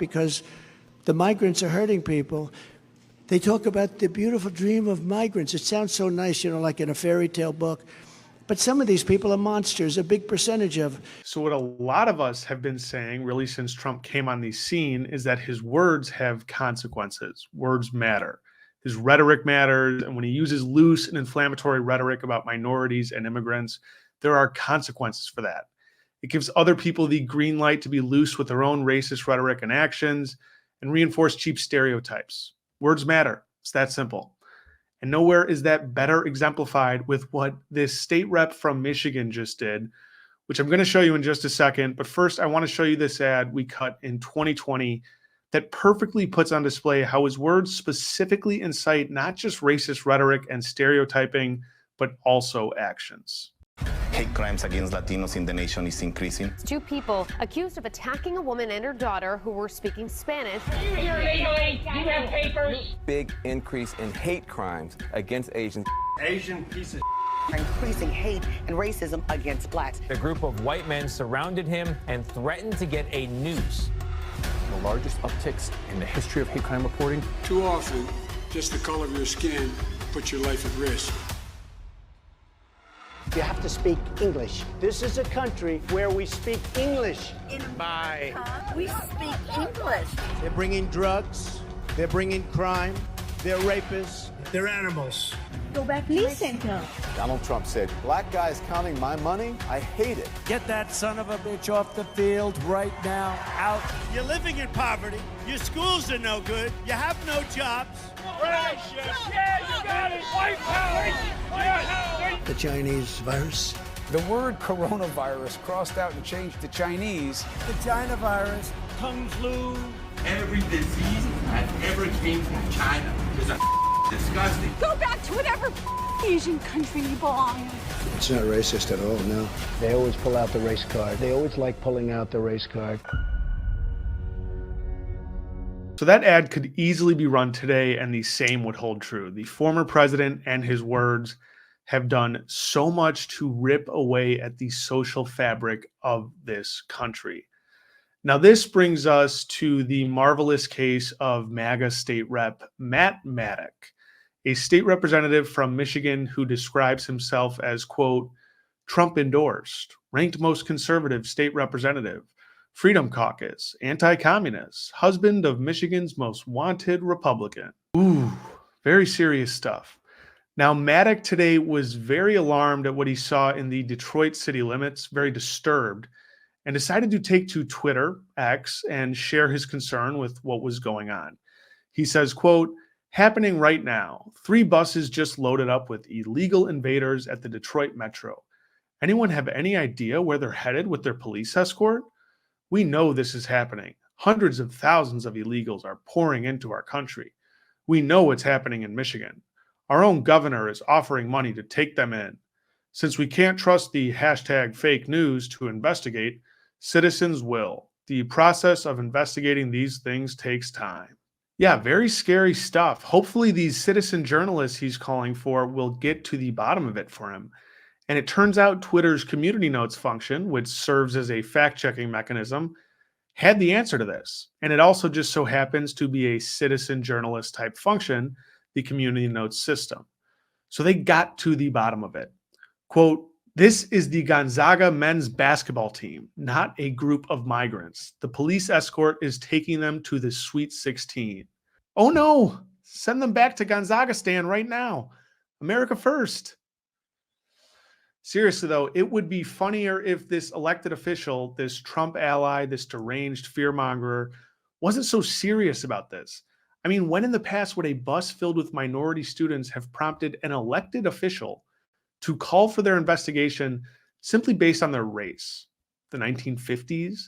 because the migrants are hurting people. They talk about the beautiful dream of migrants. It sounds so nice, you know, like in a fairy tale book. But some of these people are monsters, a big percentage of. So what a lot of us have been saying, really since Trump came on the scene, is that his words have consequences. Words matter. His rhetoric matters. And when he uses loose and inflammatory rhetoric about minorities and immigrants, there are consequences for that. It gives other people the green light to be loose with their own racist rhetoric and actions and reinforce cheap stereotypes. Words matter. It's that simple. And nowhere is that better exemplified with what this state rep from Michigan just did, which I'm going to show you in just a second. But first, I want to show you this ad we cut in 2020 that perfectly puts on display how his words specifically incite not just racist rhetoric and stereotyping, but also actions. Hate crimes against Latinos in the nation is increasing. 2 people accused of attacking a woman and her daughter who were speaking Spanish. Are you here legally? Do you have papers? Big increase in hate crimes against Asians. Asian piece of increasing hate and racism against blacks. A group of white men surrounded him and threatened to get a noose. The largest upticks in the history of hate crime reporting. Too often, just the color of your skin puts your life at risk. You have to speak English. This is a country where we speak English. We speak English. They're bringing drugs. They're bringing crime. They're rapists. They're animals. Go back to Mexico. Donald Trump said, black guys counting my money, I hate it. Get that son of a bitch off the field right now. Out. You're living in poverty. Your schools are no good. You have no jobs. Right, yeah, you got it. White power. The Chinese virus. The word coronavirus crossed out and changed to Chinese. The China virus. Kung flu. Every disease that ever came from China is disgusting. Go back to whatever Asian country you belong in. It's not racist at all, no. They always pull out the race card. They always like pulling out the race card. So that ad could easily be run today and the same would hold true. The former president and his words have done so much to rip away at the social fabric of this country. Now, this brings us to the marvelous case of MAGA state rep Matt Maddox, a state representative from Michigan who describes himself as, quote, Trump endorsed, ranked most conservative state representative, Freedom Caucus, anti-communist, husband of Michigan's most wanted Republican. Ooh, very serious stuff. Now, Maddox today was very alarmed at what he saw in the Detroit city limits, very disturbed, and decided to take to Twitter, X, and share his concern with what was going on. He says, quote, happening right now, 3 buses just loaded up with illegal invaders at the Detroit Metro. Anyone have any idea where they're headed with their police escort? We know this is happening. Hundreds of thousands of illegals are pouring into our country. We know it's happening in Michigan. Our own governor is offering money to take them in. Since we can't trust the hashtag fake news to investigate, citizens will. The process of investigating these things takes time. Yeah, very scary stuff. Hopefully these citizen journalists he's calling for will get to the bottom of it for him. And it turns out Twitter's community notes function, which serves as a fact-checking mechanism, had the answer to this. And it also just so happens to be a citizen journalist type function, the community notes system. So they got to the bottom of it. Quote, this is the Gonzaga men's basketball team, not a group of migrants. The police escort is taking them to the Sweet 16. Oh no, send them back to Gonzagistan right now. America first. Seriously though, it would be funnier if this elected official, this Trump ally, this deranged fearmonger, wasn't so serious about this. I mean, when in the past would a bus filled with minority students have prompted an elected official to call for their investigation simply based on their race? The 1950s?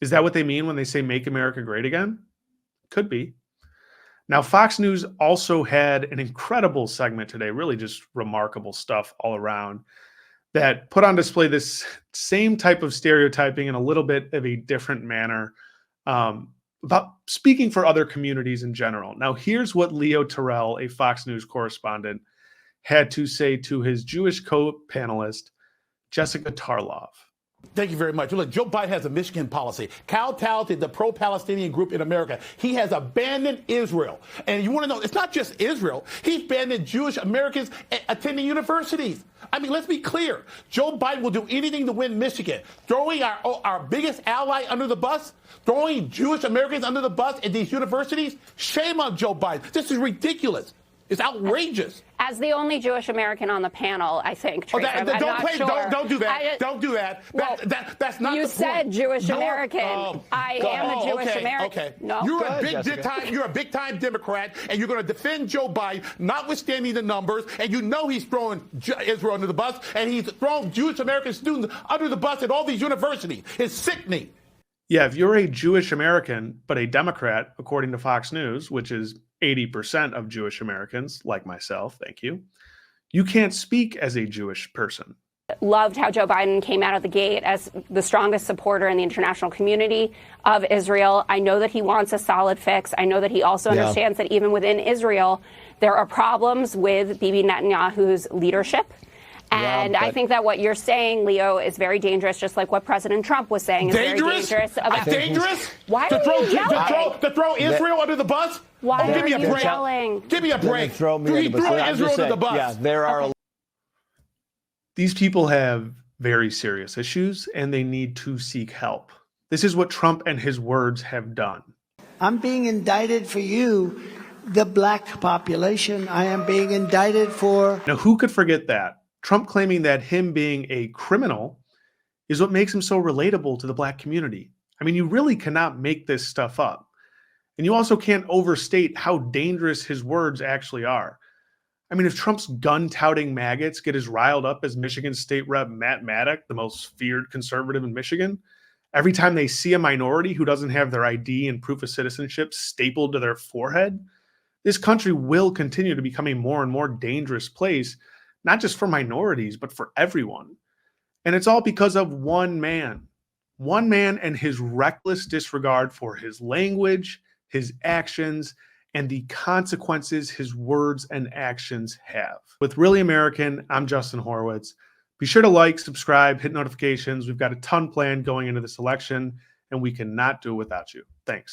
Is that what they mean when they say make America great again? Could be. Now, Fox News also had an incredible segment today, really just remarkable stuff all around, that put on display this same type of stereotyping in a little bit of a different manner, about speaking for other communities in general. Now, here's what Leo Terrell, a Fox News correspondent, had to say to his Jewish co-panelist, Jessica Tarlov. Thank you very much. Look, Joe Biden has a Michigan policy. Kowtow, the pro-Palestinian group in America, he has abandoned Israel. And you want to know, it's not just Israel. He's abandoned Jewish Americans attending universities. I mean, let's be clear. Joe Biden will do anything to win Michigan. Throwing our biggest ally under the bus, throwing Jewish Americans under the bus at these universities, shame on Joe Biden. This is ridiculous. It's outrageous. As the only Jewish American on the panel, I think. Tracer, don't do that. Don't do that. That's not the point. You said Jewish American. I am a Jewish American. Okay. No. You're a big time Democrat, and you're going to defend Joe Biden, notwithstanding the numbers, and you know he's throwing Israel under the bus, and he's throwing Jewish American students under the bus at all these universities. It's sickening. Yeah, if you're a Jewish American, but a Democrat, according to Fox News, which is 80% of Jewish Americans, like myself, thank you, you can't speak as a Jewish person. Loved how Joe Biden came out of the gate as the strongest supporter in the international community of Israel. I know that he wants a solid fix. I know that he also understands that even within Israel, there are problems with Bibi Netanyahu's leadership. And I think that what you're saying, Leo, is very dangerous, just like what President Trump was saying is very dangerous. Dangerous? Why are you yelling? To throw Israel under the bus? Why are give me a you break. Yelling? Give me a break. He threw Israel under the bus. Yeah, there are. These people have very serious issues, and they need to seek help. This is what Trump and his words have done. I'm being indicted for you, the black population. I am being indicted for... Now, who could forget that? Trump claiming that him being a criminal is what makes him so relatable to the black community. I mean, you really cannot make this stuff up. And you also can't overstate how dangerous his words actually are. I mean, if Trump's gun-touting maggots get as riled up as Michigan State Rep Matt Maddocks, the most feared conservative in Michigan, every time they see a minority who doesn't have their ID and proof of citizenship stapled to their forehead, this country will continue to become a more and more dangerous place, not just for minorities, but for everyone. And it's all because of one man and his reckless disregard for his language, his actions, and the consequences his words and actions have. With Really American, I'm Justin Horwitz. Be sure to like, subscribe, hit notifications. We've got a ton planned going into this election, and we cannot do it without you. Thanks.